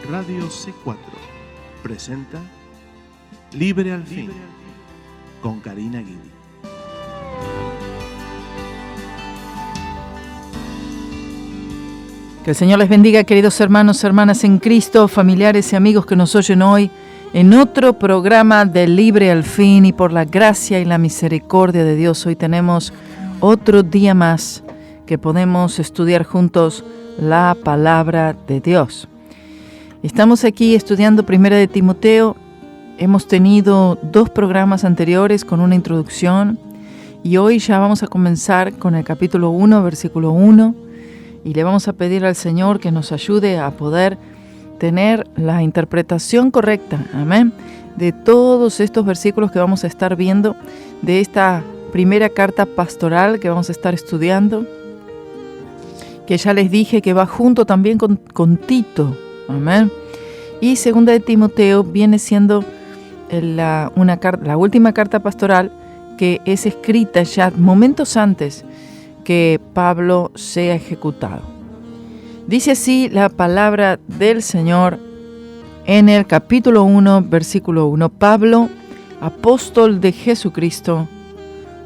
Radio C4 presenta Libre al Fin con Karina Guidi. Que el Señor les bendiga, queridos hermanos, hermanas en Cristo, familiares y amigos que nos oyen hoy en otro programa de Libre al Fin. Y por la gracia y la misericordia de Dios, hoy tenemos otro día más que podemos estudiar juntos la palabra de Dios. Estamos aquí estudiando Primera de Timoteo. Hemos tenido 2 programas anteriores con una introducción y hoy ya vamos a comenzar con el capítulo 1, versículo 1, y le vamos a pedir al Señor que nos ayude a poder tener la interpretación correcta, amén, de todos estos versículos que vamos a estar viendo, de esta primera carta pastoral que vamos a estar estudiando, que ya les dije que va junto también con Tito, amén. Y Segunda de Timoteo viene siendo la última carta pastoral que es escrita ya momentos antes que Pablo sea ejecutado. Dice así la palabra del Señor en el capítulo 1, versículo 1. Pablo, apóstol de Jesucristo,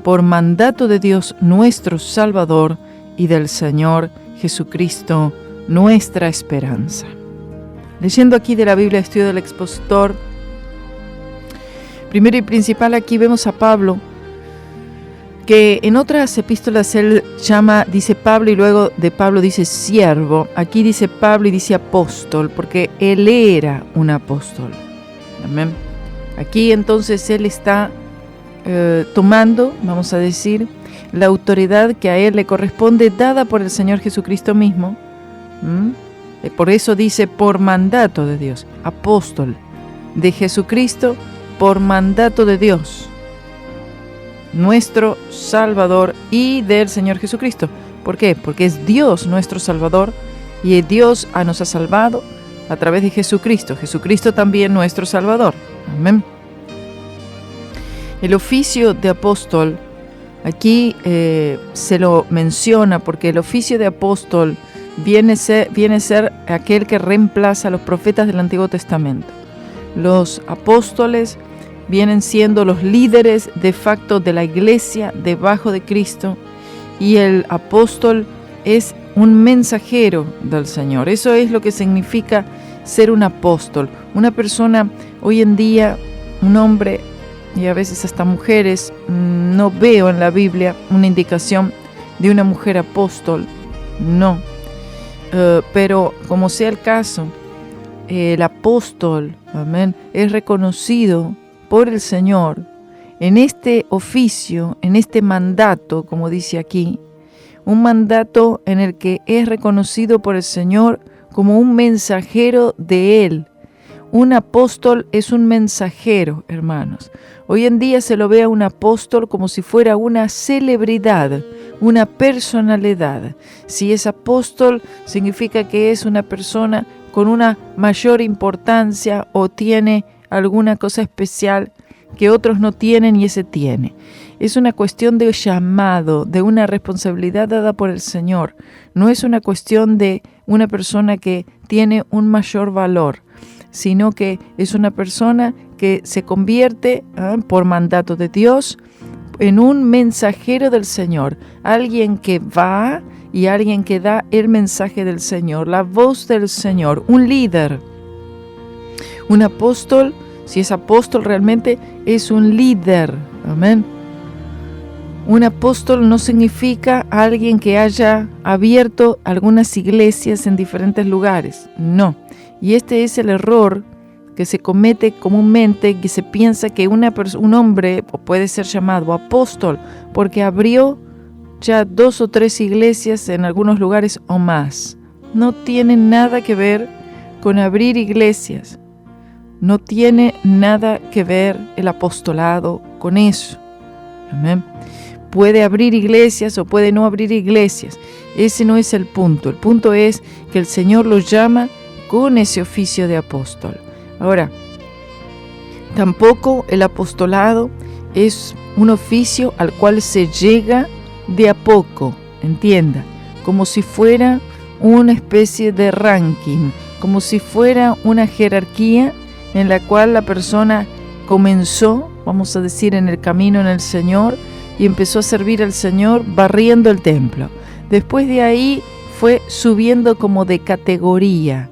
por mandato de Dios nuestro Salvador y del Señor Jesucristo, nuestra esperanza. Leyendo aquí de la Biblia, estudio del expositor, primero y principal, aquí vemos a Pablo, que en otras epístolas él dice Pablo y luego de Pablo dice siervo. Aquí dice Pablo y dice apóstol, porque él era un apóstol. Amén. Aquí entonces él está tomando, vamos a decir, la autoridad que a él le corresponde, dada por el Señor Jesucristo mismo. Por eso dice por mandato de Dios, apóstol de Jesucristo por mandato de Dios, nuestro Salvador y del Señor Jesucristo. ¿Por qué? Porque es Dios nuestro Salvador y Dios nos ha salvado a través de Jesucristo. Jesucristo también nuestro Salvador. Amén. El oficio de apóstol, aquí se lo menciona porque el oficio de apóstol viene a ser aquel que reemplaza a los profetas del Antiguo Testamento. Los apóstoles vienen siendo los líderes de facto de la iglesia debajo de Cristo, y el apóstol es un mensajero del Señor. Eso es lo que significa ser un apóstol. Una persona, hoy en día, un hombre y a veces hasta mujeres, no veo en la Biblia una indicación de una mujer apóstol, no. Pero como sea el caso, el apóstol, amén, es reconocido por el Señor en este oficio, en este mandato, como dice aquí, un mandato en el que es reconocido por el Señor como un mensajero de Él. Un apóstol es un mensajero, hermanos. Hoy en día se lo ve a un apóstol como si fuera una celebridad, una personalidad. Si es apóstol, significa que es una persona con una mayor importancia o tiene alguna cosa especial que otros no tienen y ese tiene. Es una cuestión de llamado, de una responsabilidad dada por el Señor. No es una cuestión de una persona que tiene un mayor valor, sino que es una persona que se convierte por mandato de Dios en un mensajero del Señor, alguien que va y alguien que da el mensaje del Señor, la voz del Señor, un líder. Un apóstol, si es apóstol realmente, es un líder. Amén. Un apóstol no significa alguien que haya abierto algunas iglesias en diferentes lugares, no. Y este es el error que se comete comúnmente, que se piensa que un hombre puede ser llamado apóstol porque abrió ya 2 o 3 iglesias en algunos lugares o más. No tiene nada que ver con abrir iglesias. No tiene nada que ver el apostolado con eso. Amén. Puede abrir iglesias o puede no abrir iglesias. Ese no es el punto. El punto es que el Señor los llama con ese oficio de apóstol. Ahora, tampoco el apostolado es un oficio al cual se llega de a poco, entienda, como si fuera una especie de ranking. como si fuera una jerarquía en la cual la persona comenzó, vamos a decir, en el camino en el Señor, y empezó a servir al Señor barriendo el templo. Después de ahí fue subiendo como de categoría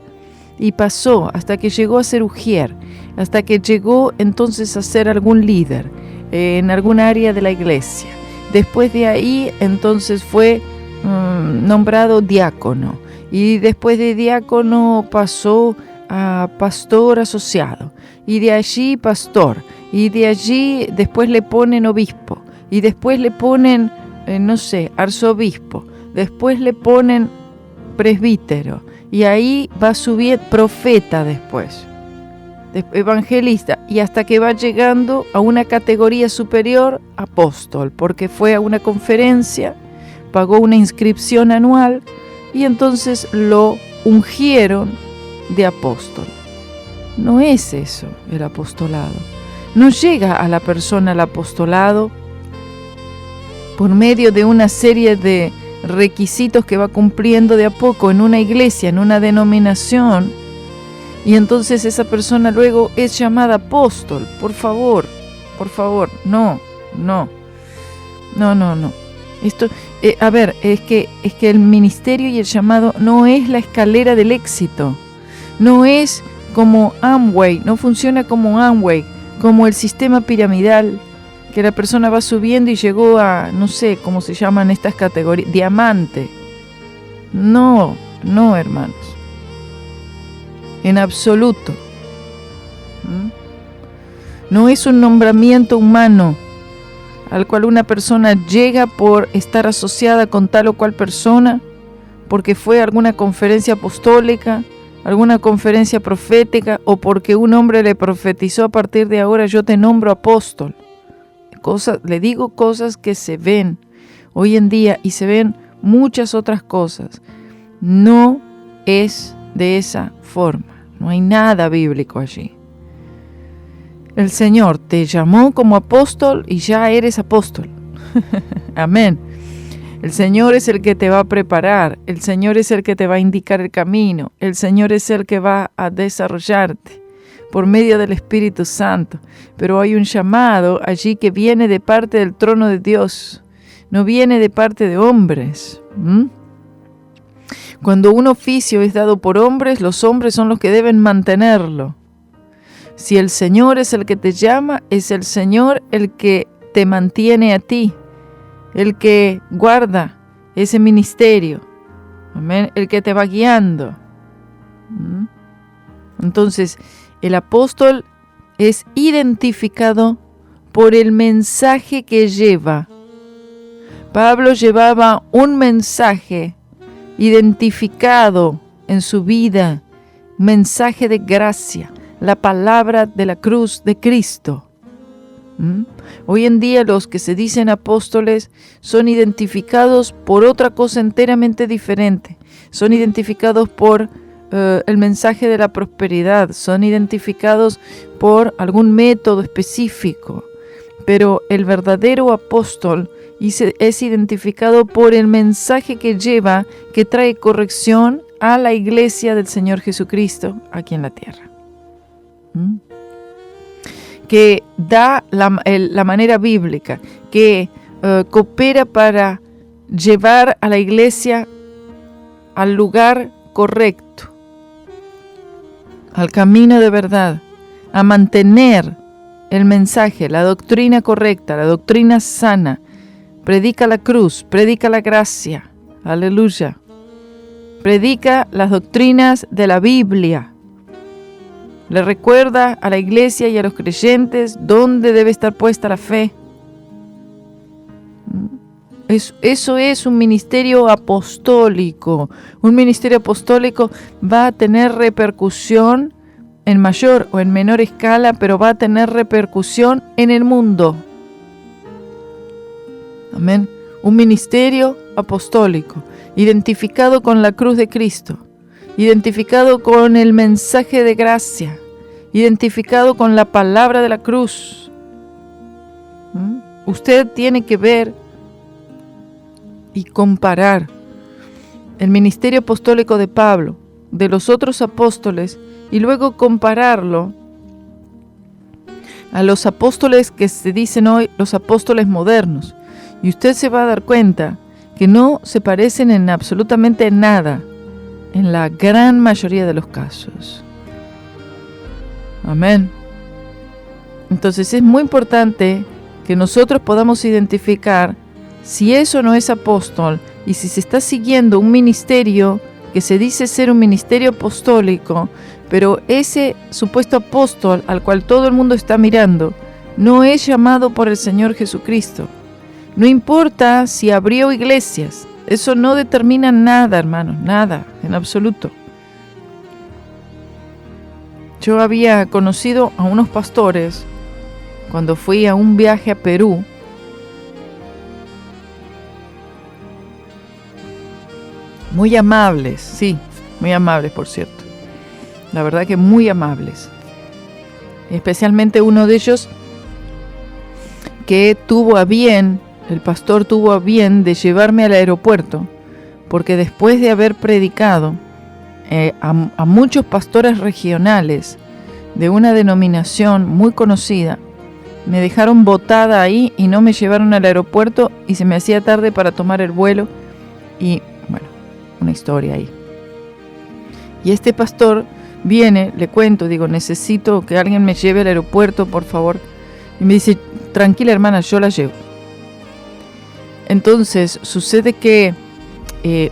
y pasó hasta que llegó a ser ujier, hasta que llegó entonces a ser algún líder en algún área de la iglesia. Después de ahí entonces fue nombrado diácono, y después de diácono pasó a pastor asociado, y de allí pastor, y de allí después le ponen obispo, y después le ponen, arzobispo, después le ponen presbítero, y ahí va subiendo profeta después, evangelista, y hasta que va llegando a una categoría superior, apóstol, porque fue a una conferencia, pagó una inscripción anual y entonces lo ungieron de apóstol. No es eso el apostolado. No llega a la persona el apostolado por medio de una serie de requisitos que va cumpliendo de a poco en una iglesia, en una denominación, y entonces esa persona luego es llamada apóstol. Por favor, no. Esto, es que el ministerio y el llamado no es la escalera del éxito, no es como Amway, no funciona como Amway, como el sistema piramidal, que la persona va subiendo y llegó a, no sé cómo se llaman estas categorías, diamante. No, hermanos, en absoluto. No es un nombramiento humano al cual una persona llega por estar asociada con tal o cual persona, porque fue a alguna conferencia apostólica, alguna conferencia profética, o porque un hombre le profetizó: a partir de ahora yo te nombro apóstol. Le digo cosas que se ven hoy en día, y se ven muchas otras cosas. No es de esa forma, no hay nada bíblico allí. El Señor te llamó como apóstol y ya eres apóstol. Amén. El Señor es el que te va a preparar, el Señor es el que te va a indicar el camino, el Señor es el que va a desarrollarte por medio del Espíritu Santo. Pero hay un llamado allí que viene de parte del trono de Dios, no viene de parte de hombres. Cuando un oficio es dado por hombres, los hombres son los que deben mantenerlo. Si el Señor es el que te llama, es el Señor el que te mantiene a ti, el que guarda ese ministerio, amén, el que te va guiando. Entonces, el apóstol es identificado por el mensaje que lleva. Pablo llevaba un mensaje identificado en su vida, mensaje de gracia, la palabra de la cruz de Cristo. Hoy en día los que se dicen apóstoles son identificados por otra cosa enteramente diferente. Son identificados por el mensaje de la prosperidad, son identificados por algún método específico. Pero el verdadero apóstol es identificado por el mensaje que lleva, que trae corrección a la iglesia del Señor Jesucristo aquí en la tierra. Que da la manera bíblica, que coopera para llevar a la iglesia al lugar correcto, al camino de verdad, a mantener el mensaje, la doctrina correcta, la doctrina sana. Predica la cruz, predica la gracia, aleluya. Predica las doctrinas de la Biblia. Le recuerda a la iglesia y a los creyentes dónde debe estar puesta la fe. Eso es un ministerio apostólico. Un ministerio apostólico va a tener repercusión en mayor o en menor escala, pero va a tener repercusión en el mundo. Amén. Un ministerio apostólico, identificado con la cruz de Cristo, identificado con el mensaje de gracia, identificado con la palabra de la cruz. Usted tiene que ver y comparar el ministerio apostólico de Pablo de los otros apóstoles y luego compararlo a los apóstoles que se dicen hoy los apóstoles modernos. Y usted se va a dar cuenta que no se parecen en absolutamente nada, en la gran mayoría de los casos. Amén. Entonces es muy importante que nosotros podamos identificar si eso no es apóstol y si se está siguiendo un ministerio que se dice ser un ministerio apostólico, pero ese supuesto apóstol al cual todo el mundo está mirando no es llamado por el Señor Jesucristo. No importa si abrió iglesias, eso no determina nada, hermanos, nada, en absoluto. Yo había conocido a unos pastores cuando fui a un viaje a Perú. Muy amables, sí, muy amables, por cierto. La verdad que muy amables. Especialmente uno de ellos que tuvo a bien, el pastor tuvo a bien de llevarme al aeropuerto, porque después de haber predicado a muchos pastores regionales de una denominación muy conocida, me dejaron botada ahí y no me llevaron al aeropuerto y se me hacía tarde para tomar el vuelo y, bueno, una historia ahí. Y este pastor viene, le cuento, digo, necesito que alguien me lleve al aeropuerto, por favor. Y me dice, tranquila hermana, yo la llevo. Entonces sucede que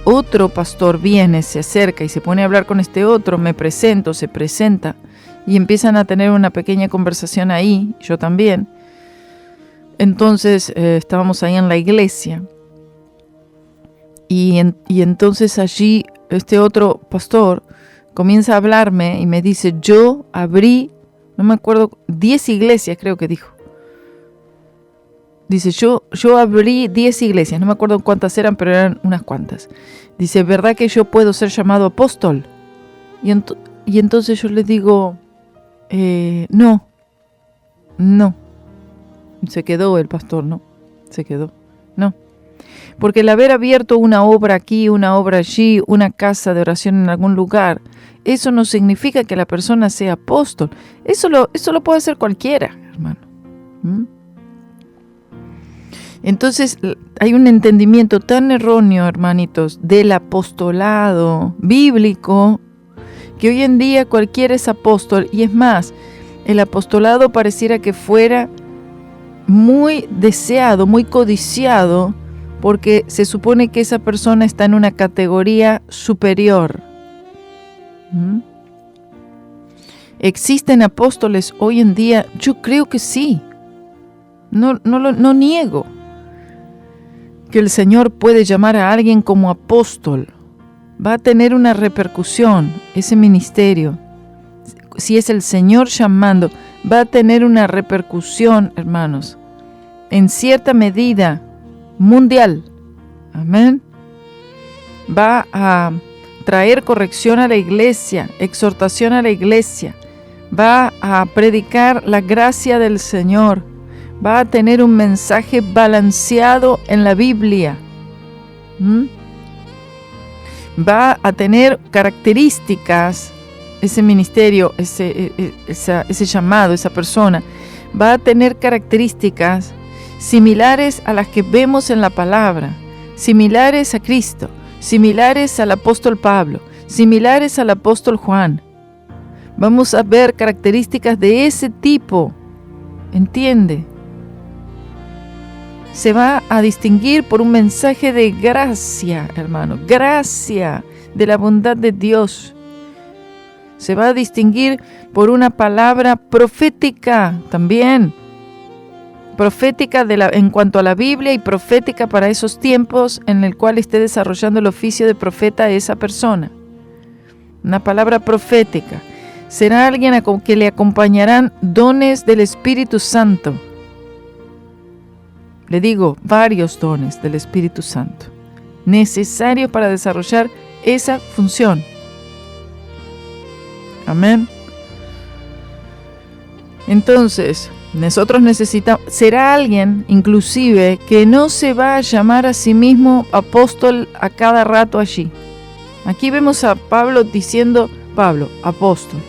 otro pastor viene, se acerca y se pone a hablar con este otro, me presento, se presenta y empiezan a tener una pequeña conversación ahí, yo también. Entonces estábamos ahí en la iglesia y entonces allí este otro pastor comienza a hablarme y me dice, yo abrí, no me acuerdo, 10 iglesias creo que dijo. Dice, yo abrí 10 iglesias, no me acuerdo cuántas eran, pero eran unas cuantas. Dice, ¿verdad que yo puedo ser llamado apóstol? Y entonces yo le digo, no. Se quedó el pastor, ¿no? Se quedó, no. Porque el haber abierto una obra aquí, una obra allí, una casa de oración en algún lugar, eso no significa que la persona sea apóstol. Eso lo puede hacer cualquiera, hermano. Entonces hay un entendimiento tan erróneo, hermanitos, del apostolado bíblico, que hoy en día cualquiera es apóstol. Y es más, el apostolado pareciera que fuera muy deseado, muy codiciado, porque se supone que esa persona está en una categoría superior. ¿Existen apóstoles hoy en día? Yo creo que sí. No niego que el Señor puede llamar a alguien como apóstol. Va a tener una repercusión ese ministerio. Si es el Señor llamando, va a tener una repercusión, hermanos, en cierta medida mundial. Amén. Va a traer corrección a la iglesia, exhortación a la iglesia. Va a predicar la gracia del Señor. Va a tener un mensaje balanceado en la Biblia. Va a tener características, ese ministerio, ese llamado, esa persona, va a tener características similares a las que vemos en la palabra, similares a Cristo, similares al apóstol Pablo, similares al apóstol Juan. Vamos a ver características de ese tipo, ¿entiende? Se va a distinguir por un mensaje de gracia, hermano, gracia de la bondad de Dios. Se va a distinguir por una palabra profética también, profética en cuanto a la Biblia y profética para esos tiempos en el cual esté desarrollando el oficio de profeta esa persona. Una palabra profética. Será alguien a que le acompañarán dones del Espíritu Santo. Le digo, varios dones del Espíritu Santo, necesarios para desarrollar esa función. Amén. Entonces, nosotros necesitamos, será alguien, inclusive, que no se va a llamar a sí mismo apóstol a cada rato allí. Aquí vemos a Pablo diciendo, Pablo, apóstol,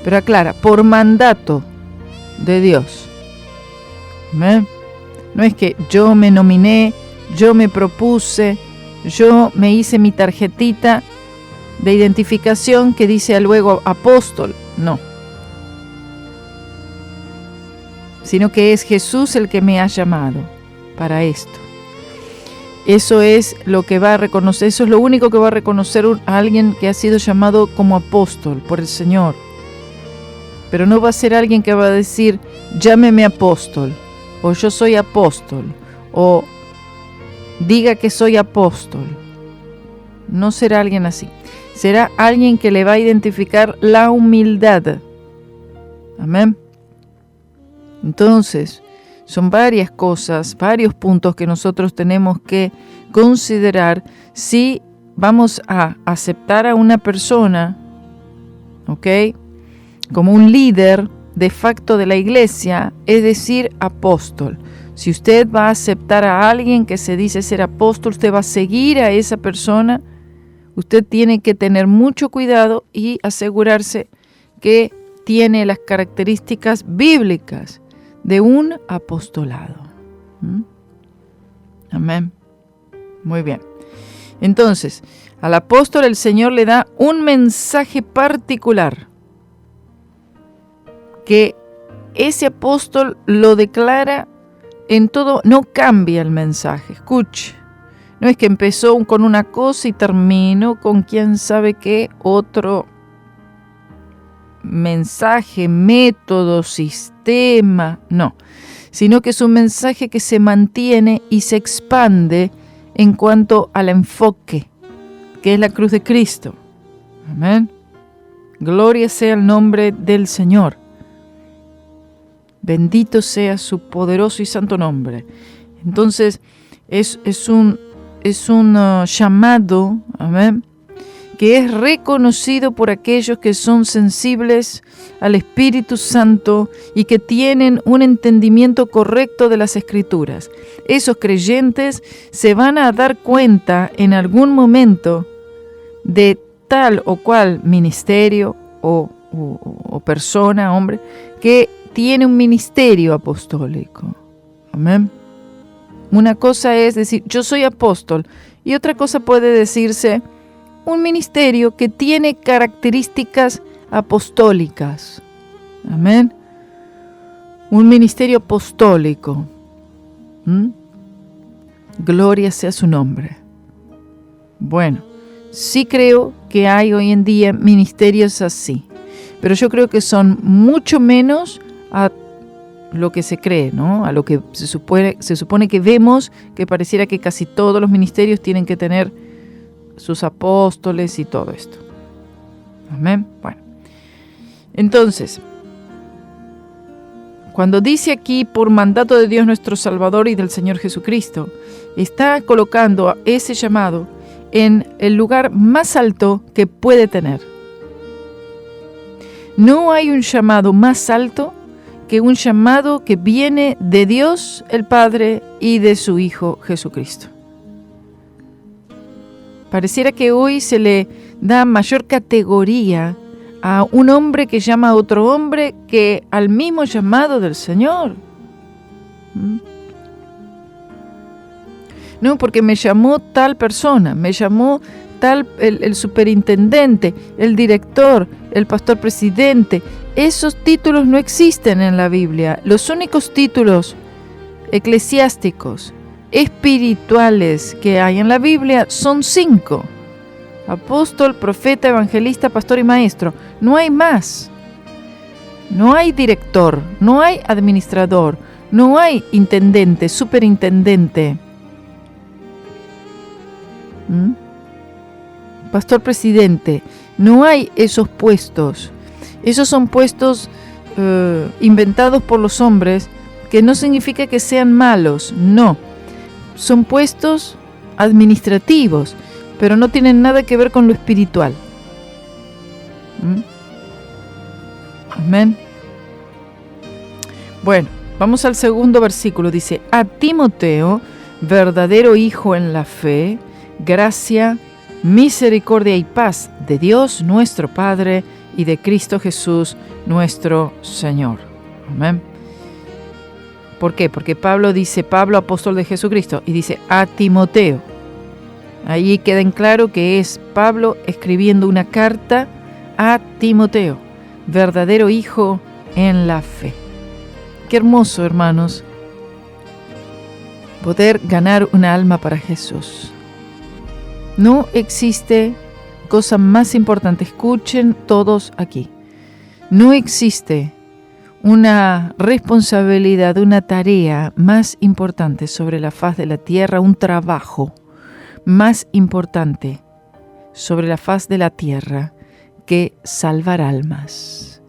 pero aclara, por mandato de Dios. ¿Amén? No es que yo me nominé, yo me propuse, yo me hice mi tarjetita de identificación que dice luego apóstol. No. Sino que es Jesús el que me ha llamado para esto. Eso es lo que va a reconocer, eso es lo único que va a reconocer a alguien que ha sido llamado como apóstol por el Señor. Pero no va a ser alguien que va a decir, llámeme apóstol, o yo soy apóstol, o diga que soy apóstol. No será alguien así. Será alguien que le va a identificar la humildad. Amén. Entonces, son varias cosas, varios puntos que nosotros tenemos que considerar si vamos a aceptar a una persona, ¿ok?, como un líder de facto de la iglesia, es decir, apóstol. Si usted va a aceptar a alguien que se dice ser apóstol, usted va a seguir a esa persona, usted tiene que tener mucho cuidado y asegurarse que tiene las características bíblicas de un apostolado. Amén. Muy bien. Entonces, al apóstol el Señor le da un mensaje particular, que ese apóstol lo declara en todo, no cambia el mensaje. Escuche, no es que empezó con una cosa y terminó con quién sabe qué otro mensaje, método, sistema, no, sino que es un mensaje que se mantiene y se expande en cuanto al enfoque, que es la cruz de Cristo. Amén. Gloria sea el nombre del Señor. Bendito sea su poderoso y santo nombre. Entonces, es un llamado, amén, que es reconocido por aquellos que son sensibles al Espíritu Santo y que tienen un entendimiento correcto de las Escrituras. Esos creyentes se van a dar cuenta en algún momento de tal o cual ministerio o persona, hombre, que tiene un ministerio apostólico. Amén. Una cosa es decir, yo soy apóstol, y otra cosa puede decirse un ministerio que tiene características apostólicas. Amén. Un ministerio apostólico. Gloria sea su nombre. Bueno, sí creo que hay hoy en día ministerios así, pero yo creo que son mucho menos a lo que se cree, ¿no? A lo que se supone que vemos, que pareciera que casi todos los ministerios tienen que tener sus apóstoles y todo esto. Amén. Bueno, entonces, cuando dice aquí por mandato de Dios nuestro Salvador y del Señor Jesucristo, está colocando a ese llamado en el lugar más alto que puede tener. No hay un llamado más alto que un llamado que viene de Dios el Padre y de su Hijo Jesucristo. Pareciera que hoy se le da mayor categoría a un hombre que llama a otro hombre que al mismo llamado del Señor. No, porque me llamó tal persona, me llamó tal el superintendente, el director, el pastor presidente. Esos títulos no existen en la Biblia. Los únicos títulos eclesiásticos, espirituales que hay en la Biblia son 5. Apóstol, profeta, evangelista, pastor y maestro. No hay más. No hay director, no hay administrador, no hay intendente, superintendente. Pastor presidente. No hay esos puestos. Esos son puestos inventados por los hombres, que no significa que sean malos, no. Son puestos administrativos, pero no tienen nada que ver con lo espiritual. Amén. Bueno, vamos al segundo versículo. Dice, a Timoteo, verdadero hijo en la fe, gracia, misericordia y paz de Dios nuestro Padre y de Cristo Jesús nuestro Señor. Amén. ¿Por qué? Porque Pablo dice, Pablo, apóstol de Jesucristo, y dice a Timoteo. Allí queda en claro que es Pablo escribiendo una carta a Timoteo, verdadero hijo en la fe. Qué hermoso, hermanos, poder ganar una alma para Jesús. No existe cosa más importante, escuchen todos aquí, no existe una responsabilidad, una tarea más importante sobre la faz de la tierra, un trabajo más importante sobre la faz de la tierra que salvar almas,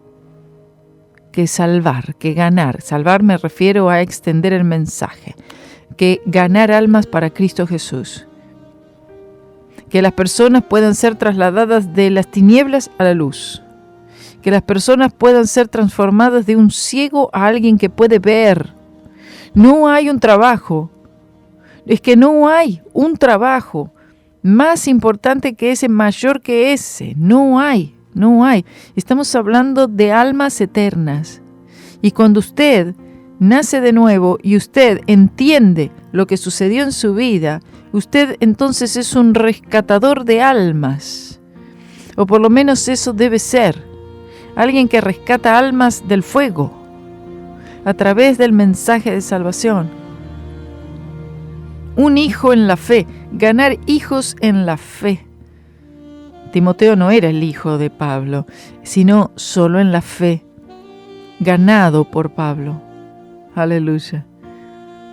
que salvar, que ganar. Salvar me refiero a extender el mensaje, que ganar almas para Cristo Jesús. Que las personas puedan ser trasladadas de las tinieblas a la luz. Que las personas puedan ser transformadas de un ciego a alguien que puede ver. No hay un trabajo. Es que no hay un trabajo más importante que ese, mayor que ese. No hay. Estamos hablando de almas eternas. Y cuando usted nace de nuevo y usted entiende lo que sucedió en su vida, usted entonces es un rescatador de almas. O por lo menos eso debe ser. Alguien que rescata almas del fuego a través del mensaje de salvación. Un hijo en la fe, ganar hijos en la fe. Timoteo no era el hijo de Pablo, sino solo en la fe, ganado por Pablo. Aleluya.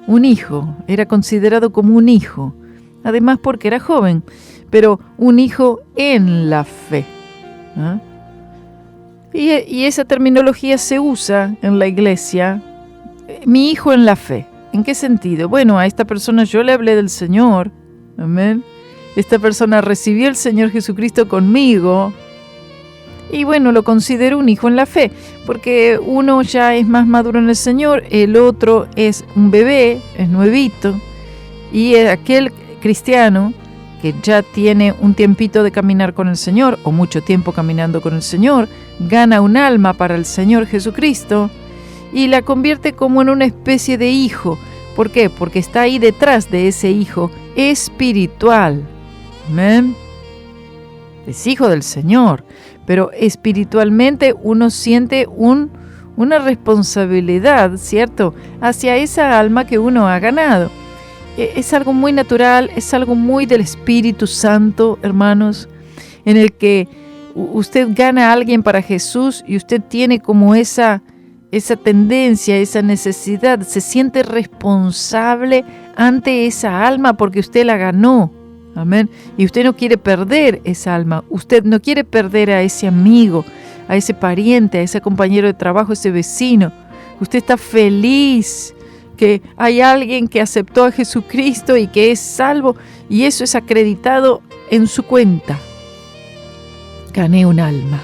Un hijo, era considerado como un hijo, además porque era joven, pero un hijo en la fe. ¿Ah? Y esa terminología se usa en la iglesia, mi hijo en la fe. ¿En qué sentido? Bueno, a esta persona yo le hablé del Señor, amén. Esta persona recibió al Señor Jesucristo conmigo, y bueno, lo considero un hijo en la fe, porque uno ya es más maduro en el Señor, el otro es un bebé, es nuevito, y aquel cristiano que ya tiene un tiempito de caminar con el Señor, o mucho tiempo caminando con el Señor, gana un alma para el Señor Jesucristo y la convierte como en una especie de hijo. ¿Por qué? Porque está ahí detrás de ese hijo espiritual. Amén. Es hijo del Señor, pero espiritualmente uno siente una responsabilidad, ¿cierto?, hacia esa alma que uno ha ganado. Es algo muy natural, es algo muy del Espíritu Santo, hermanos, en el que usted gana a alguien para Jesús y usted tiene como esa tendencia, esa necesidad, se siente responsable ante esa alma porque usted la ganó. Amén. Y usted no quiere perder esa alma, usted no quiere perder a ese amigo, a ese pariente, a ese compañero de trabajo, a ese vecino. Usted está feliz que hay alguien que aceptó a Jesucristo y que es salvo, y eso es acreditado en su cuenta. Gané un alma.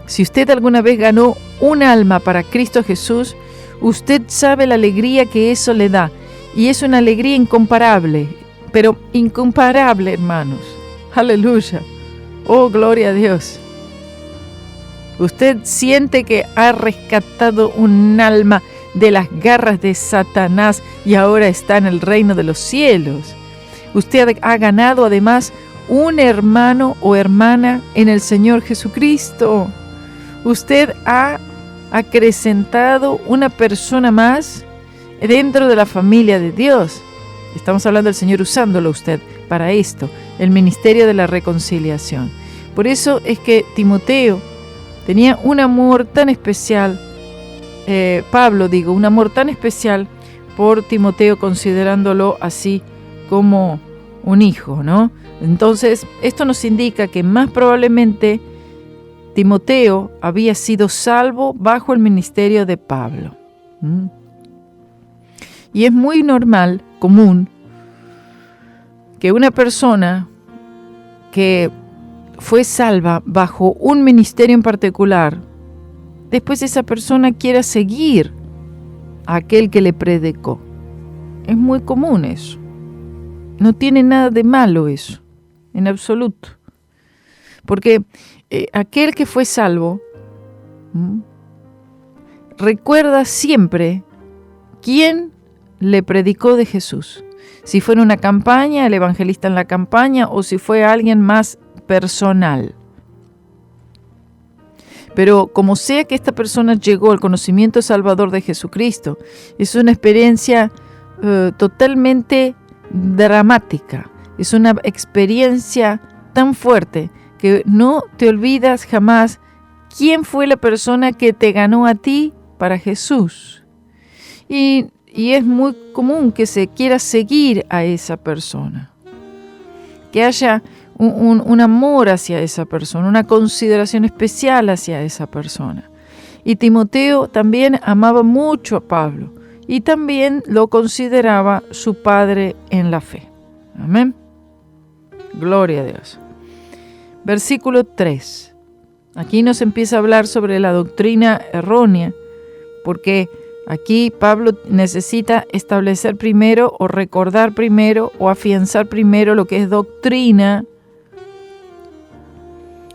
Si usted alguna vez ganó un alma para Cristo Jesús, usted sabe la alegría que eso le da, y es una alegría incomparable, pero incomparable, hermanos. Aleluya. Oh, gloria a Dios. Usted siente que ha rescatado un alma de las garras de Satanás y ahora está en el reino de los cielos. Usted ha ganado además un hermano o hermana en el Señor Jesucristo. Usted ha acrecentado una persona más dentro de la familia de Dios. Estamos hablando del Señor usándolo usted para esto, el ministerio de la reconciliación. Por eso es que Timoteo tenía un amor tan especial, un amor tan especial por Timoteo, considerándolo así como un hijo, ¿no? Entonces, esto nos indica que más probablemente Timoteo había sido salvo bajo el ministerio de Pablo. Y es muy normal, común, que una persona que fue salva bajo un ministerio en particular, después esa persona quiera seguir a aquel que le predicó. Es muy común eso. no tiene nada de malo eso, en absoluto. Porque aquel que fue salvo recuerda siempre quién le predicó de Jesús. Si fue en una campaña, el evangelista en la campaña, o si fue alguien más personal. Pero como sea que esta persona llegó al conocimiento salvador de Jesucristo, es una experiencia totalmente dramática. Es una experiencia tan fuerte que no te olvidas jamás quién fue la persona que te ganó a ti para Jesús. Y es muy común que se quiera seguir a esa persona, que haya un amor hacia esa persona, una consideración especial hacia esa persona. Y Timoteo también amaba mucho a Pablo y también lo consideraba su padre en la fe. Amén. Gloria a Dios. Versículo 3. Aquí nos empieza a hablar sobre la doctrina errónea, porque aquí Pablo necesita establecer primero o recordar primero o afianzar primero lo que es doctrina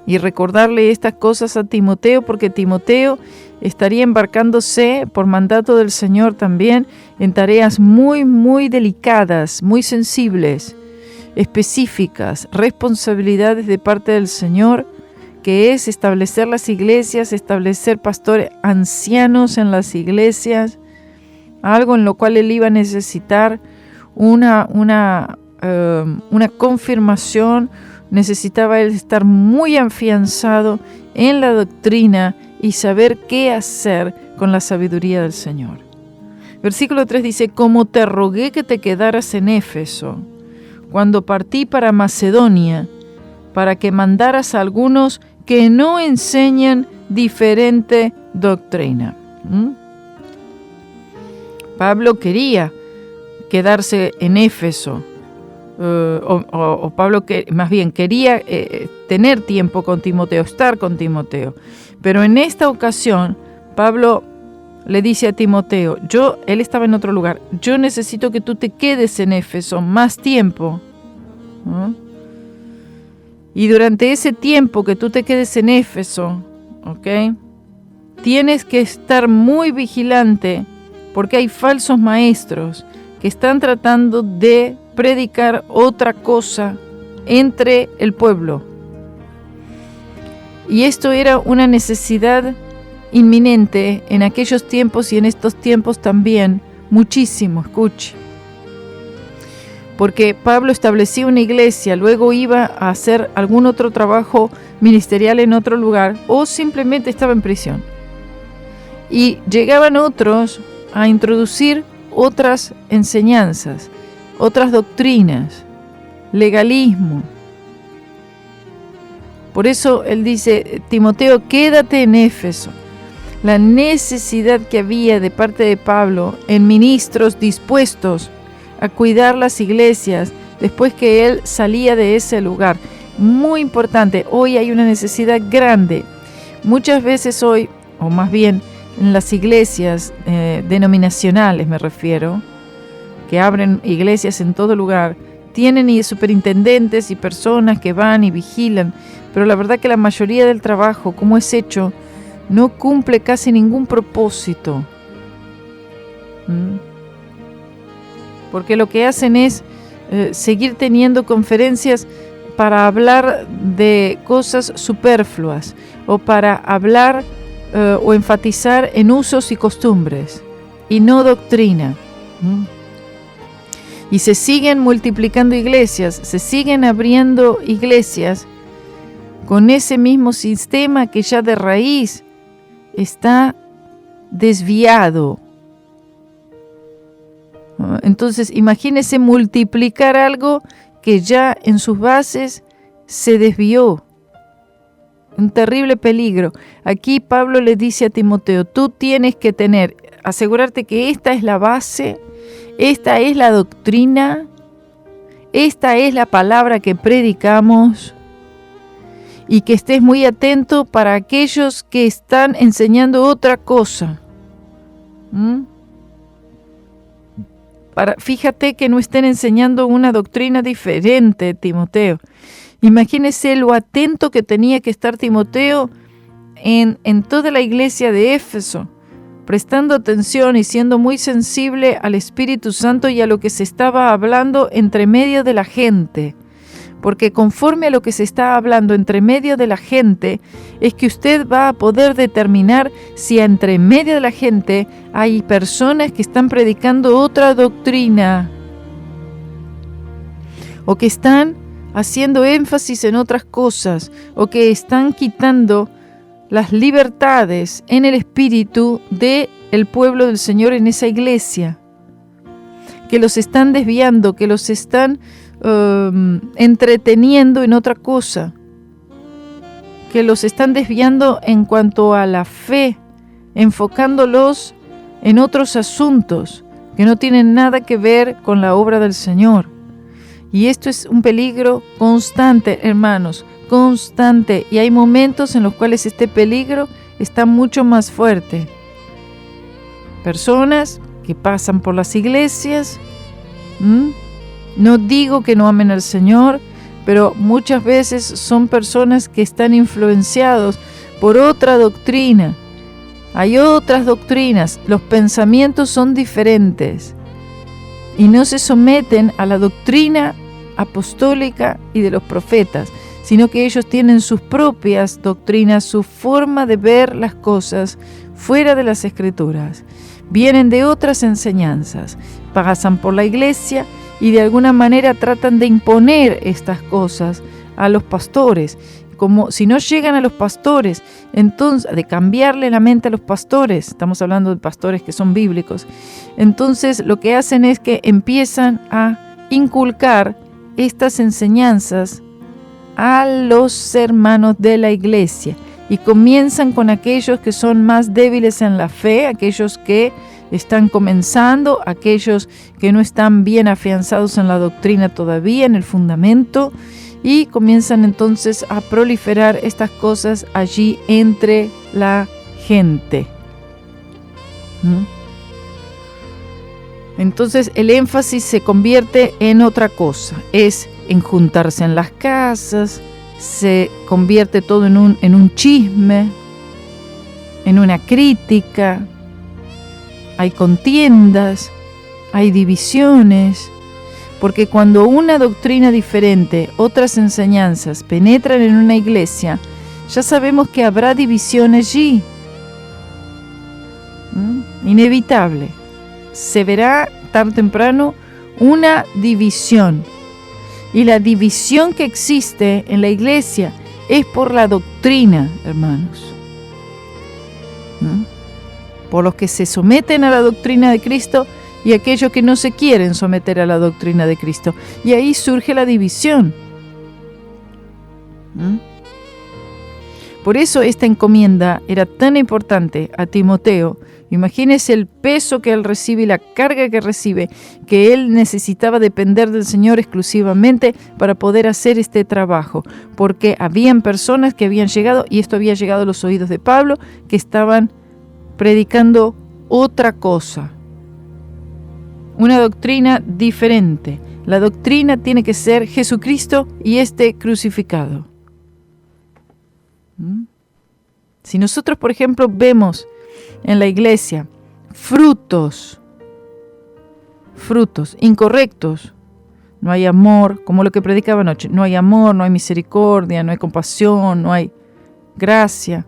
y recordarle estas cosas a Timoteo, porque Timoteo estaría embarcándose por mandato del Señor también en tareas muy, muy delicadas, muy sensibles, específicas, responsabilidades de parte del Señor, que es establecer las iglesias, establecer pastores ancianos en las iglesias, algo en lo cual él iba a necesitar una confirmación. Necesitaba él estar muy afianzado en la doctrina y saber qué hacer con la sabiduría del Señor. Versículo 3 dice: como te rogué que te quedaras en Éfeso, cuando partí para Macedonia, para que mandaras a algunos que no enseñan diferente doctrina. Pablo quería quedarse en Éfeso, o Pablo más bien quería tener tiempo con Timoteo, estar con Timoteo. Pero en esta ocasión, Pablo le dice a Timoteo, él estaba en otro lugar, yo necesito que tú te quedes en Éfeso más tiempo, ¿no? Y durante ese tiempo que tú te quedes en Éfeso, ¿ok?, tienes que estar muy vigilante, porque hay falsos maestros que están tratando de predicar otra cosa entre el pueblo. Y esto era una necesidad inminente en aquellos tiempos y en estos tiempos también, muchísimo, escuche. Porque Pablo establecía una iglesia, luego iba a hacer algún otro trabajo ministerial en otro lugar, o simplemente estaba en prisión. Y llegaban otros a introducir otras enseñanzas, otras doctrinas, legalismo. Por eso él dice, Timoteo, quédate en Éfeso. La necesidad que había de parte de Pablo en ministros dispuestos a cuidar las iglesias después que él salía de ese lugar. Muy importante, hoy hay una necesidad grande. Muchas veces hoy, o más bien en las iglesias denominacionales me refiero, que abren iglesias en todo lugar, tienen superintendentes y personas que van y vigilan, pero la verdad que la mayoría del trabajo, como es hecho, no cumple casi ningún propósito. Porque lo que hacen es seguir teniendo conferencias para hablar de cosas superfluas o para hablar o enfatizar en usos y costumbres y no doctrina. Y se siguen multiplicando iglesias, se siguen abriendo iglesias con ese mismo sistema que ya de raíz está desviado. Entonces, imagínese multiplicar algo que ya en sus bases se desvió. Un terrible peligro. Aquí Pablo le dice a Timoteo, tú tienes que asegurarte que esta es la base, esta es la doctrina, esta es la palabra que predicamos, y que estés muy atento para aquellos que están enseñando otra cosa. Fíjate que no estén enseñando una doctrina diferente, Timoteo. Imagínese lo atento que tenía que estar Timoteo en toda la iglesia de Éfeso, prestando atención y siendo muy sensible al Espíritu Santo y a lo que se estaba hablando entre medio de la gente. Porque conforme a lo que se está hablando entre medio de la gente, es que usted va a poder determinar si entre medio de la gente hay personas que están predicando otra doctrina o que están haciendo énfasis en otras cosas o que están quitando las libertades en el espíritu del pueblo del Señor en esa iglesia, que los están desviando, que los están entreteniendo en otra cosa, que los están desviando en cuanto a la fe, enfocándolos en otros asuntos que no tienen nada que ver con la obra del Señor. Y esto es un peligro constante, hermanos, constante. Y hay momentos en los cuales este peligro está mucho más fuerte. Personas que pasan por las iglesias, no digo que no amen al Señor, pero muchas veces son personas que están influenciados por otra doctrina. Hay otras doctrinas, los pensamientos son diferentes y no se someten a la doctrina apostólica y de los profetas, sino que ellos tienen sus propias doctrinas, su forma de ver las cosas fuera de las Escrituras. Vienen de otras enseñanzas, pasan por la iglesia y de alguna manera tratan de imponer estas cosas a los pastores. Como si no llegan a los pastores, entonces de cambiarle la mente a los pastores, estamos hablando de pastores que son bíblicos, entonces lo que hacen es que empiezan a inculcar estas enseñanzas a los hermanos de la iglesia y comienzan con aquellos que son más débiles en la fe, aquellos que están comenzando, aquellos que no están bien afianzados en la doctrina todavía, en el fundamento, y comienzan entonces a proliferar estas cosas allí entre la gente. Entonces el énfasis se convierte en otra cosa, es en juntarse en las casas, se convierte todo en un chisme, en una crítica. Hay contiendas, hay divisiones, porque cuando una doctrina diferente, otras enseñanzas penetran en una iglesia, ya sabemos que habrá división allí. Inevitable. Se verá tarde o temprano una división. Y la división que existe en la iglesia es por la doctrina, hermanos. Por los que se someten a la doctrina de Cristo y aquellos que no se quieren someter a la doctrina de Cristo. Y ahí surge la división. Por eso esta encomienda era tan importante a Timoteo. Imagínese el peso que él recibe y la carga que recibe, que él necesitaba depender del Señor exclusivamente para poder hacer este trabajo, porque habían personas que habían llegado, y esto había llegado a los oídos de Pablo, que estaban predicando otra cosa, una doctrina diferente. La doctrina tiene que ser Jesucristo y este crucificado. Si nosotros, por ejemplo, vemos en la iglesia frutos incorrectos, no hay amor, como lo que predicaba anoche, no hay amor, no hay misericordia, no hay compasión, no hay gracia,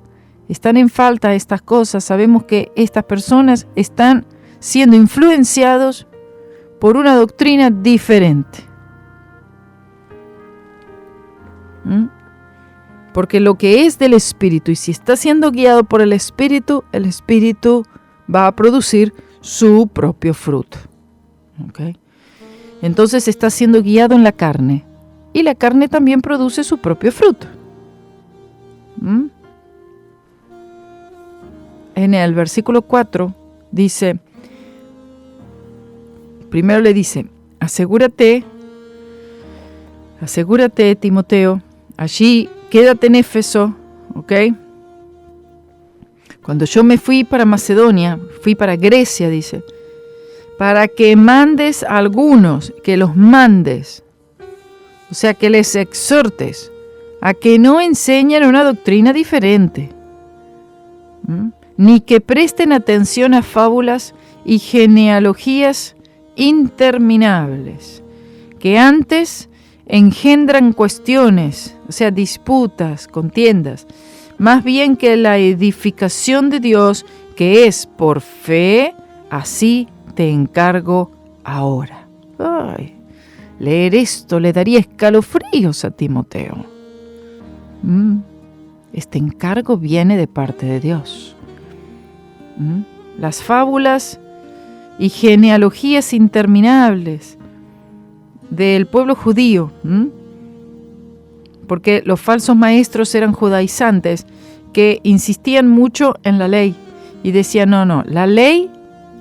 están en falta estas cosas, sabemos que estas personas están siendo influenciados por una doctrina diferente. Porque lo que es del Espíritu, y si está siendo guiado por el Espíritu va a producir su propio fruto. ¿Okay? Entonces está siendo guiado en la carne, y la carne también produce su propio fruto. En el versículo 4 dice, primero le dice, asegúrate, Timoteo, allí quédate en Éfeso, ¿ok? Cuando yo me fui para Macedonia, fui para Grecia, dice, para que mandes a algunos, que los mandes, o sea, que les exhortes a que no enseñen una doctrina diferente, ni que presten atención a fábulas y genealogías interminables, que antes engendran cuestiones, o sea, disputas, contiendas, más bien que la edificación de Dios, que es por fe, así te encargo ahora. Ay, leer esto le daría escalofríos a Timoteo. Este encargo viene de parte de Dios. Las fábulas y genealogías interminables del pueblo judío, porque los falsos maestros eran judaizantes que insistían mucho en la ley y decían, no, la ley,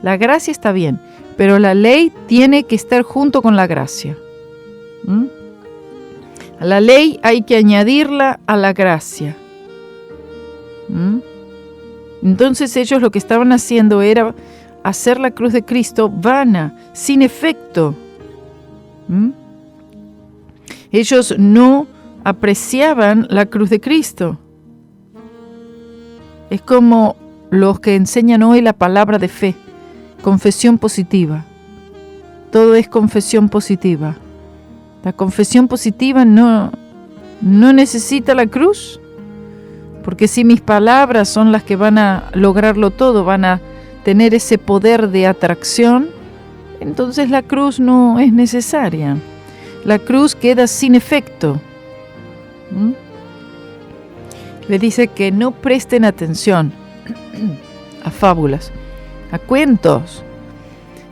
la gracia está bien, pero la ley tiene que estar junto con la gracia. A la ley hay que añadirla a la gracia. Entonces ellos lo que estaban haciendo era hacer la cruz de Cristo vana, sin efecto. Ellos no apreciaban la cruz de Cristo. Es como los que enseñan hoy la palabra de fe, confesión positiva. Todo es confesión positiva. La confesión positiva no necesita la cruz, porque si mis palabras son las que van a lograrlo todo, van a tener ese poder de atracción, entonces la cruz no es necesaria. La cruz queda sin efecto. Le dice que no presten atención a fábulas, a cuentos,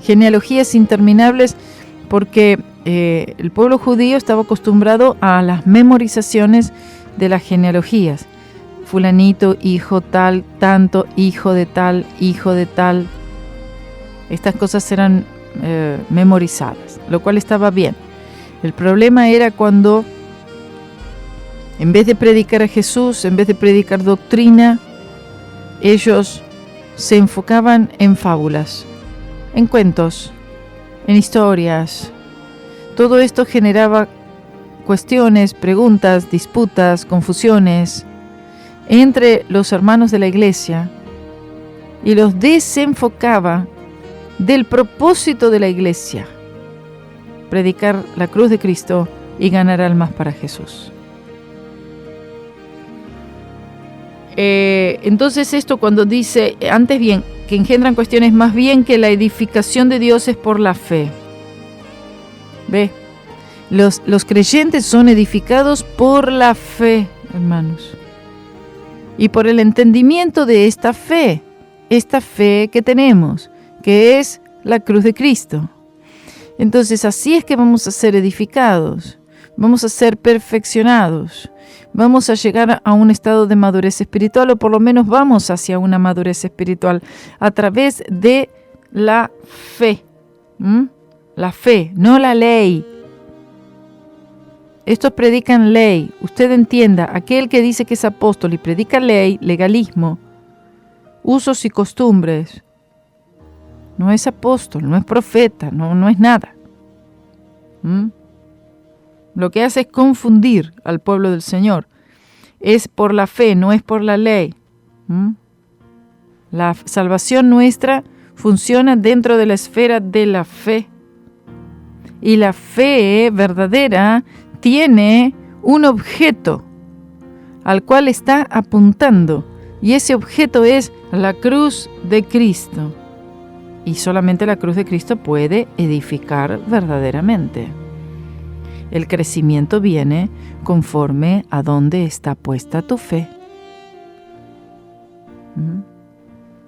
genealogías interminables, porque el pueblo judío estaba acostumbrado a las memorizaciones de las genealogías. Fulanito, hijo tal, tanto, hijo de tal, hijo de tal. Estas cosas eran memorizadas, lo cual estaba bien. El problema era cuando, en vez de predicar a Jesús, en vez de predicar doctrina, ellos se enfocaban en fábulas, en cuentos, en historias. Todo esto generaba cuestiones, preguntas, disputas, confusiones entre los hermanos de la iglesia y los desenfocaba del propósito de la iglesia: predicar la cruz de Cristo y ganar almas para Jesús. Entonces esto cuando dice, antes bien, que engendran cuestiones, más bien que la edificación de Dios es por la fe. ¿Ve? Los creyentes son edificados por la fe, hermanos. Y por el entendimiento de esta fe que tenemos, que es la cruz de Cristo. Entonces así es que vamos a ser edificados, vamos a ser perfeccionados, vamos a llegar a un estado de madurez espiritual, o por lo menos vamos hacia una madurez espiritual a través de la fe. La fe, no la ley. Estos predican ley. Usted entienda, aquel que dice que es apóstol y predica ley, legalismo, usos y costumbres, no es apóstol, no es profeta, no es nada. Lo que hace es confundir al pueblo del Señor. Es por la fe, no es por la ley. La salvación nuestra funciona dentro de la esfera de la fe. Y la fe verdadera tiene un objeto al cual está apuntando. Y ese objeto es la cruz de Cristo. Y solamente la cruz de Cristo puede edificar verdaderamente. El crecimiento viene conforme a donde está puesta tu fe.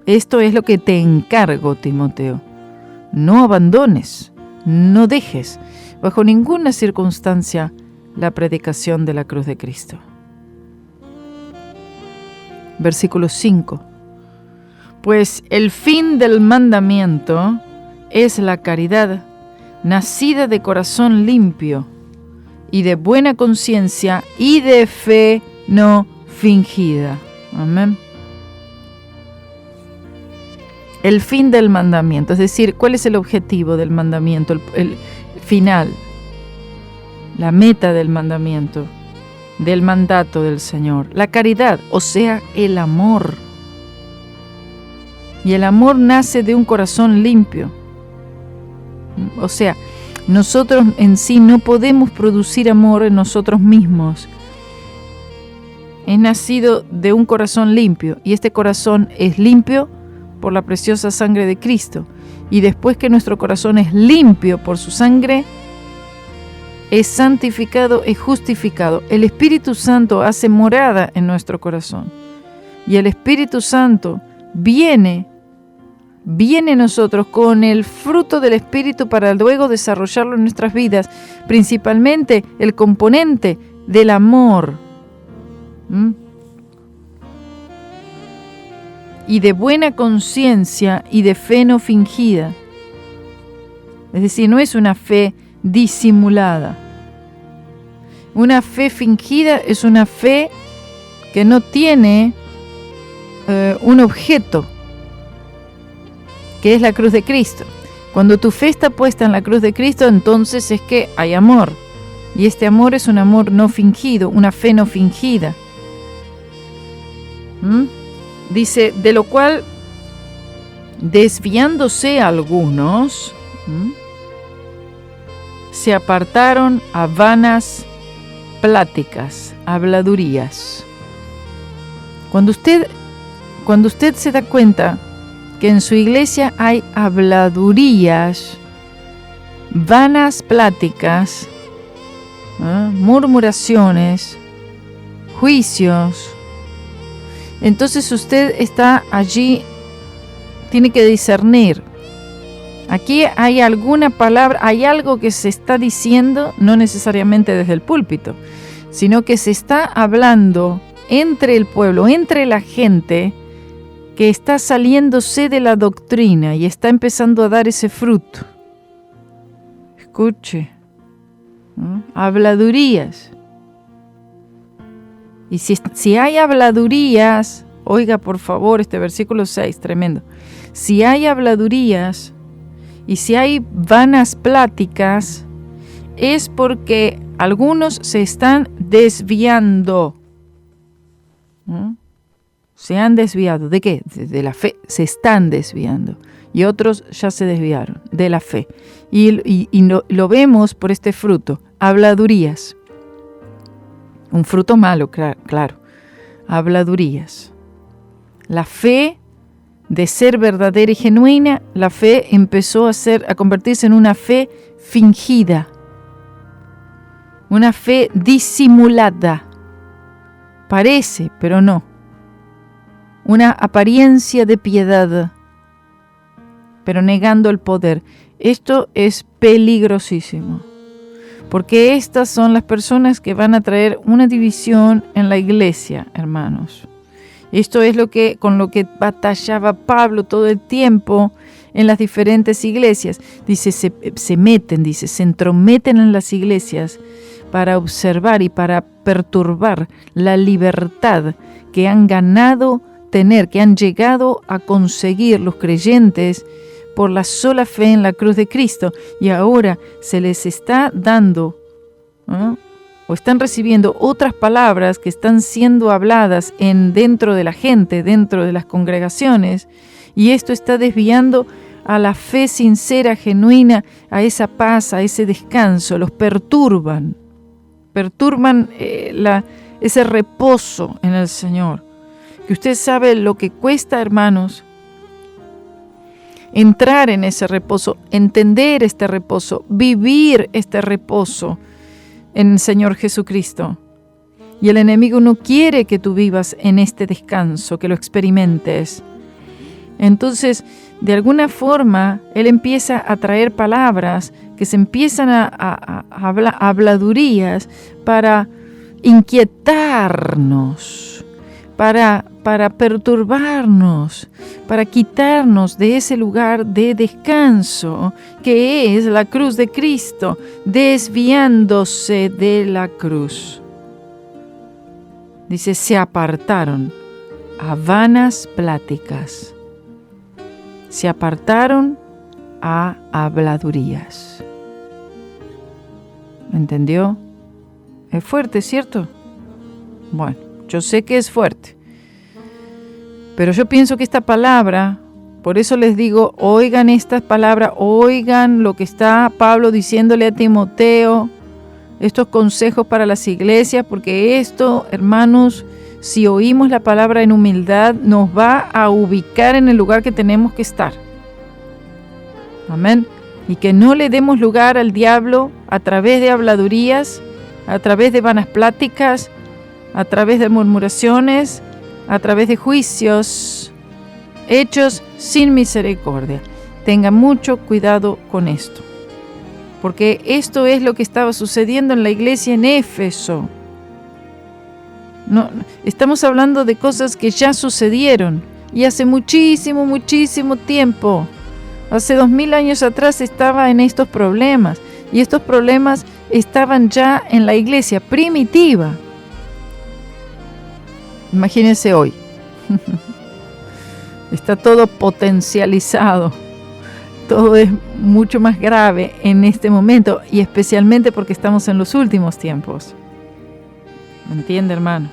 Esto es lo que te encargo, Timoteo. No abandones, no dejes bajo ninguna circunstancia la predicación de la cruz de Cristo. Versículo 5. Pues el fin del mandamiento es la caridad, nacida de corazón limpio y de buena conciencia y de fe no fingida. Amén. el fin del mandamiento, es decir, ¿cuál es el objetivo del mandamiento? El final, la meta del mandamiento, del mandato del Señor, la caridad, o sea, el amor. Y el amor nace de un corazón limpio. O sea, nosotros en sí no podemos producir amor en nosotros mismos. Es nacido de un corazón limpio, y este corazón es limpio por la preciosa sangre de Cristo. Y después que nuestro corazón es limpio por su sangre, es santificado, es justificado. El Espíritu Santo hace morada en nuestro corazón. Y el Espíritu Santo viene a nosotros con el fruto del Espíritu para luego desarrollarlo en nuestras vidas, principalmente el componente del amor. Y de buena conciencia y de fe no fingida. Es decir, no es una fe disimulada. Una fe fingida es una fe que no tiene un objeto, que es la cruz de Cristo. Cuando tu fe está puesta en la cruz de Cristo, entonces es que hay amor. Y este amor es un amor no fingido, una fe no fingida. Dice, de lo cual, desviándose algunos, se apartaron a vanas pláticas, habladurías. Cuando usted se da cuenta que en su iglesia hay habladurías, vanas pláticas, murmuraciones, juicios, entonces usted está allí, tiene que discernir. Aquí hay alguna palabra, hay algo que se está diciendo, no necesariamente desde el púlpito, sino que se está hablando entre el pueblo, entre la gente, que está saliéndose de la doctrina y está empezando a dar ese fruto. Escuche, habladurías. Y si hay habladurías, oiga por favor este versículo 6, tremendo. Si hay habladurías y si hay vanas pláticas, es porque algunos se están desviando. Se han desviado. ¿De qué? De la fe. Se están desviando. Y otros ya se desviaron de la fe. Y lo vemos por este fruto. Habladurías. Un fruto malo, claro. Habladurías. La fe, de ser verdadera y genuina, la fe empezó a convertirse en una fe fingida. Una fe disimulada. Parece, pero no. Una apariencia de piedad, pero negando el poder. Esto es peligrosísimo, porque estas son las personas que van a traer una división en la iglesia, hermanos. Esto es con lo que batallaba Pablo todo el tiempo en las diferentes iglesias. Dice, se entrometen en las iglesias para observar y para perturbar la libertad que han ganado tener, que han llegado a conseguir los creyentes por la sola fe en la cruz de Cristo, y ahora se les está dando, o están recibiendo otras palabras que están siendo habladas dentro de la gente, dentro de las congregaciones, y esto está desviando a la fe sincera, genuina, a esa paz, a ese descanso. Los perturban ese reposo en el Señor. Que usted sabe lo que cuesta, hermanos, entrar en ese reposo, entender este reposo, vivir este reposo en el Señor Jesucristo. Y el enemigo no quiere que tú vivas en este descanso, que lo experimentes. Entonces, de alguna forma, él empieza a traer palabras que se empiezan a habladurías para inquietarnos, para perturbarnos, para quitarnos de ese lugar de descanso que es la cruz de Cristo, desviándose de la cruz. Dice, se apartaron a vanas pláticas. se apartaron a habladurías. ¿Me entendió? Es fuerte, ¿cierto? Bueno, yo sé que es fuerte, pero yo pienso que esta palabra, por eso les digo, oigan estas palabras, oigan lo que está Pablo diciéndole a Timoteo, estos consejos para las iglesias, porque esto, hermanos, si oímos la palabra en humildad, nos va a ubicar en el lugar que tenemos que estar. Amén. Y que no le demos lugar al diablo a través de habladurías, a través de vanas pláticas, a través de murmuraciones, a través de juicios hechos sin misericordia. Tengan mucho cuidado con esto, porque esto es lo que estaba sucediendo en la iglesia en Éfeso. No, estamos hablando de cosas que ya sucedieron y hace muchísimo, muchísimo tiempo. Hace 2000 años atrás estaba en estos problemas, y estos problemas estaban ya en la iglesia primitiva. Imagínense hoy. Está todo potencializado. Todo es mucho más grave en este momento, y especialmente porque estamos en los últimos tiempos. ¿Me entiende, hermano?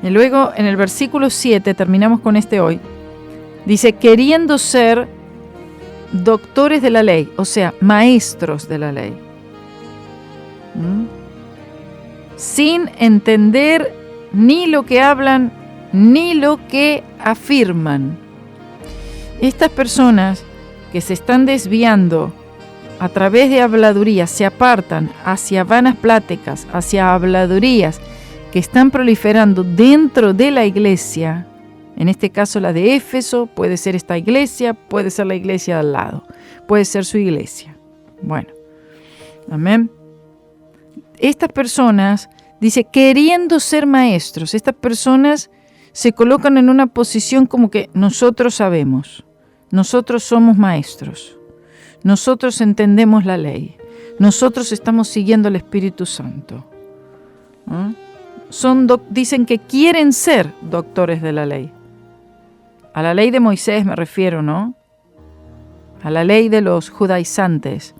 Y luego, en el versículo 7, terminamos con este hoy, dice, queriendo ser doctores de la ley, o sea, maestros de la ley, sin entender ni lo que hablan, ni lo que afirman. Estas personas que se están desviando a través de habladurías, se apartan hacia vanas pláticas, hacia habladurías que están proliferando dentro de la iglesia. En este caso la de Éfeso, puede ser esta iglesia, puede ser la iglesia de al lado, puede ser su iglesia. Bueno, amén. Estas personas, dice, queriendo ser maestros, estas personas se colocan en una posición como que nosotros sabemos, nosotros somos maestros, nosotros entendemos la ley, nosotros estamos siguiendo al Espíritu Santo. Dicen que quieren ser doctores de la ley. A la ley de Moisés me refiero, ¿no? A la ley de los judaizantes,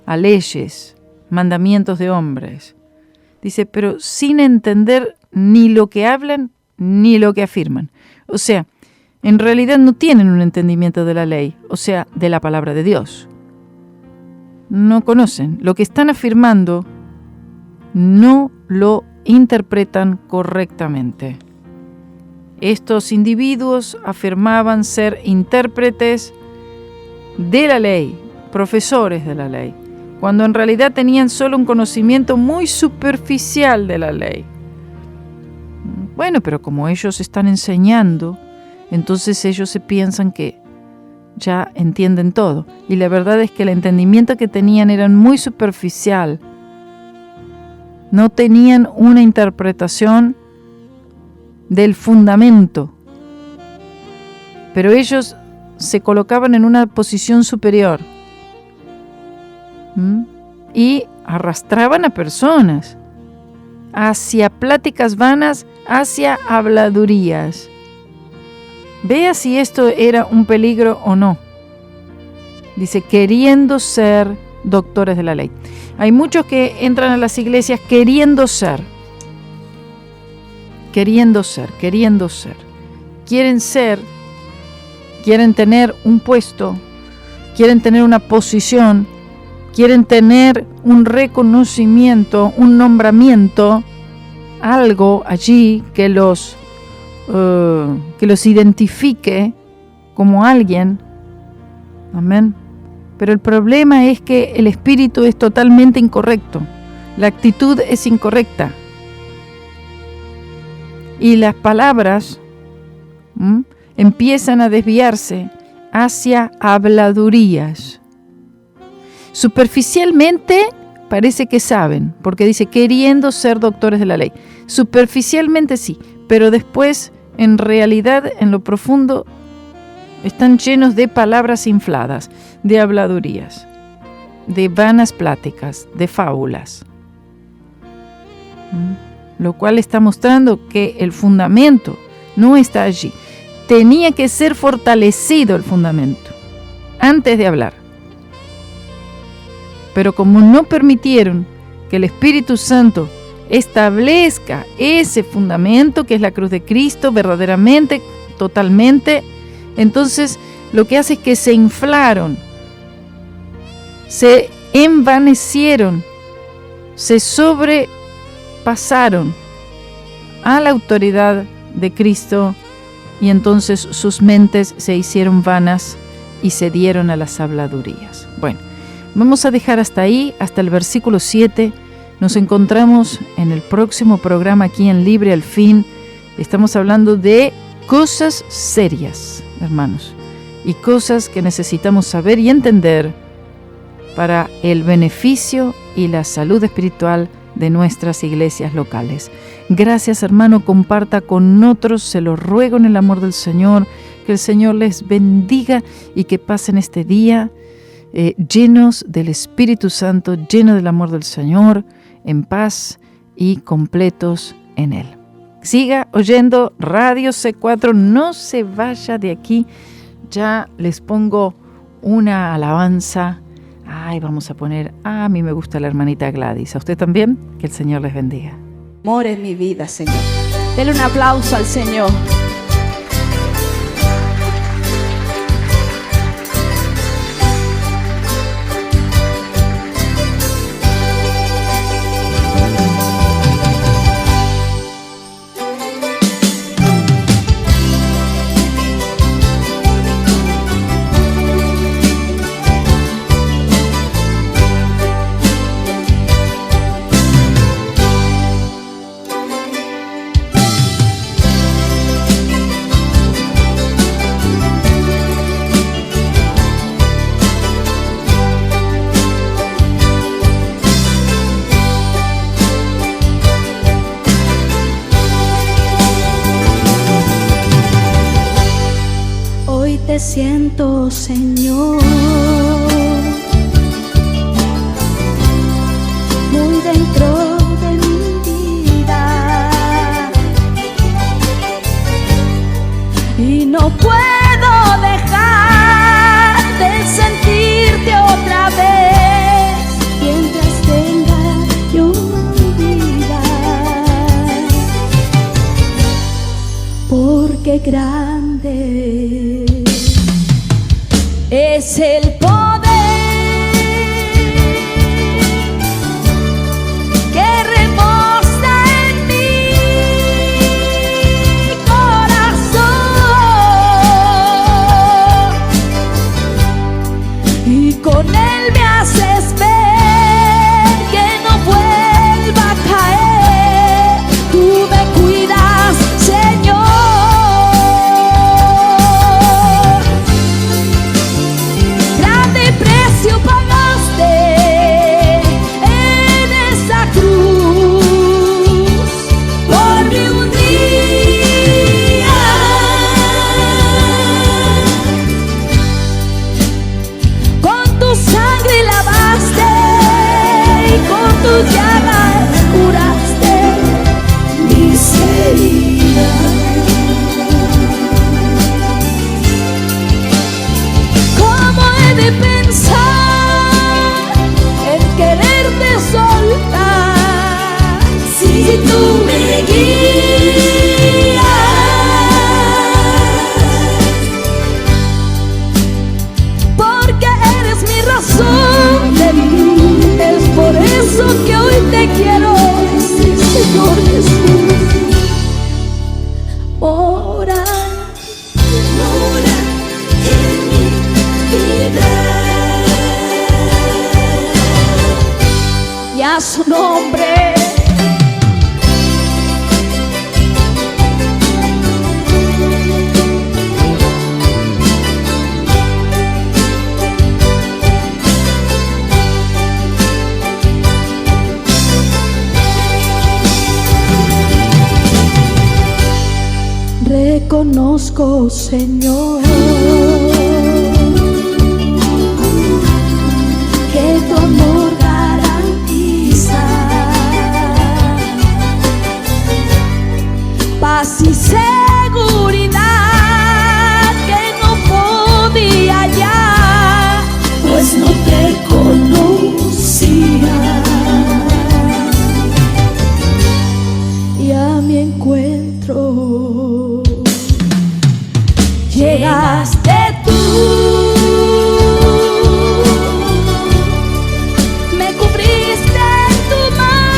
a leyes, mandamientos de hombres. Dice, pero sin entender ni lo que hablan ni lo que afirman. O sea, en realidad no tienen un entendimiento de la ley, o sea, de la palabra de Dios. No conocen. Lo que están afirmando no lo interpretan correctamente. Estos individuos afirmaban ser intérpretes de la ley, profesores de la ley, cuando en realidad tenían solo un conocimiento muy superficial de la ley. Bueno, pero como ellos están enseñando, entonces ellos se piensan que ya entienden todo. Y la verdad es que el entendimiento que tenían era muy superficial. No tenían una interpretación del fundamento. Pero ellos se colocaban en una posición superior. Y arrastraban a personas hacia pláticas vanas, hacia habladurías. Vea si esto era un peligro o no. Dice, queriendo ser doctores de la ley. Hay muchos que entran a las iglesias queriendo ser. Quieren tener un puesto, quieren tener una posición, quieren tener un reconocimiento, un nombramiento, algo allí que los identifique como alguien. Amén. Pero el problema es que el espíritu es totalmente incorrecto. La actitud es incorrecta. Y las palabras empiezan a desviarse hacia habladurías. Superficialmente parece que saben, porque dice queriendo ser doctores de la ley. Superficialmente sí, pero después, en realidad, en lo profundo, están llenos de palabras infladas, de habladurías, de vanas pláticas, de fábulas. Lo cual está mostrando que el fundamento no está allí. tenía que ser fortalecido el fundamento antes de hablar. Pero como no permitieron que el Espíritu Santo establezca ese fundamento que es la cruz de Cristo verdaderamente, totalmente, entonces lo que hace es que se inflaron, se envanecieron, se sobrepasaron a la autoridad de Cristo y entonces sus mentes se hicieron vanas y se dieron a las habladurías. Bueno, vamos a dejar hasta ahí, hasta el versículo 7. Nos encontramos en el próximo programa aquí en Libre al Fin. Estamos hablando de cosas serias, hermanos, y cosas que necesitamos saber y entender para el beneficio y la salud espiritual de nuestras iglesias locales. Gracias, hermano, comparta con otros, se lo ruego en el amor del Señor, que el Señor les bendiga y que pasen este día llenos del Espíritu Santo, llenos del amor del Señor, en paz y completos en Él. Siga oyendo Radio C4, no se vaya de aquí, ya les pongo una alabanza. Ay, vamos a poner, a mí me gusta la hermanita Gladys, ¿a usted también? Que el Señor les bendiga. Amor en mi vida, Señor. Dele un aplauso al Señor. Siento, Señor, muy dentro de mi vida, y no puedo dejar de sentirte otra vez mientras tenga yo vida, porque grande es el poder que reposa en mi corazón, y con él me haces ver que no vuelva a caer. Tú me cuidas, Señor. Tus llagas curaste mis heridas. ¿Cómo he de pensar en quererte soltar si tú me guías? Porque eres mi razón de vivir, es por eso que hoy te quiero, Señor Jesús. Mora en mi vida, y a su nombre reconozco, Señor, que tu amor garantiza paz y seguridad. llevaste tú. Me cubriste en tu manto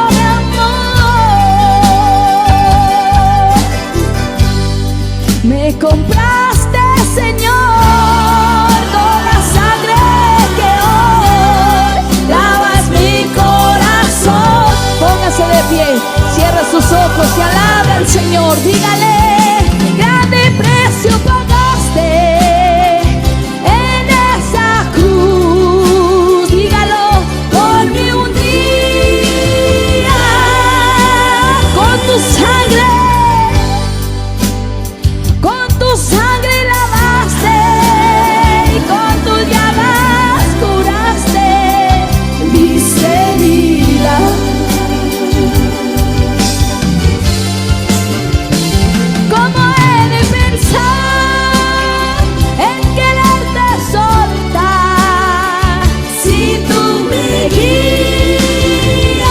de amor. Me compraste, Señor, con la sangre que hoy lavas mi corazón. Póngase de pie, cierra sus ojos y alabe al Señor. Dígale, grande precio pagaste en esa cruz. Dígalo por mí un día, con tu sangre lavaste y con tus llagas curaste mis heridas. ¿Cómo he de pensar en quererte soltar si tú me guías?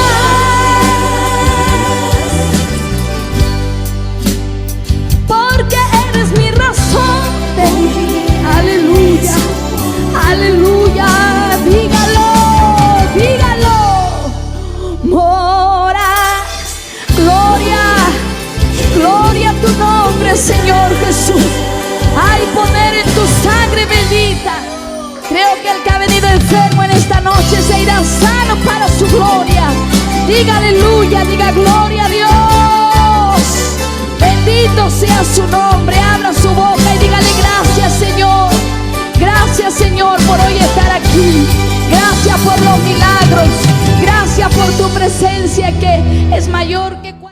Porque eres mi razón de vivir. Aleluya, aleluya, dígalo, dígalo. Moras, gloria, gloria a tu nombre, Señor Jesús. Ay, poner en tu sangre bendita. Creo que el que ha venido enfermo en esta noche se irá sano para su gloria. Diga aleluya, diga gloria a Dios. Bendito sea su nombre. Abra su boca y dígale gracias, Señor. Gracias, Señor, por hoy estar aquí. Gracias por los milagros. Gracias por tu presencia que es mayor que cualquier